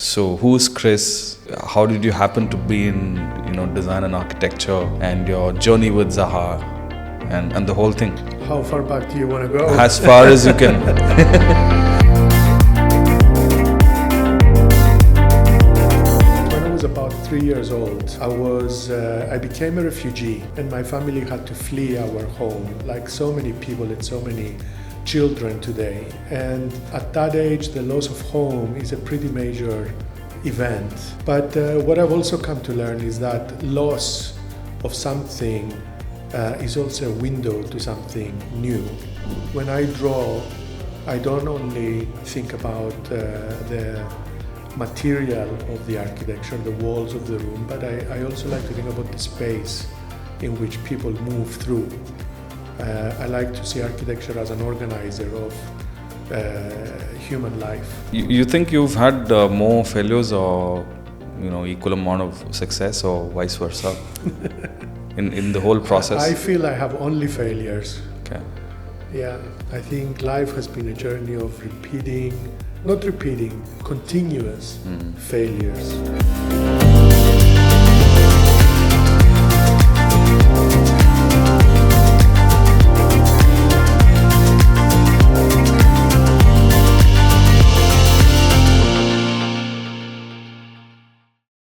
So who's Chris? How did you happen to be in, design and architecture, and your journey with Zaha and the whole thing? How far back do you want to go? As far as you can. When I was about 3 years old, I became a refugee, and my family had to flee our home, like so many people and so many children today. And at that age, the loss of home is a pretty major event. But what I've also come to learn is that loss of something is also a window to something new. When I draw, I don't only think about the material of the architecture, the walls of the room, but I also like to think about the space in which people move through. I like to see architecture as an organizer of human life. You think you've had more failures or equal amount of success, or vice versa in the whole process? I feel I have only failures. Okay. Yeah, I think life has been a journey of continuous failures.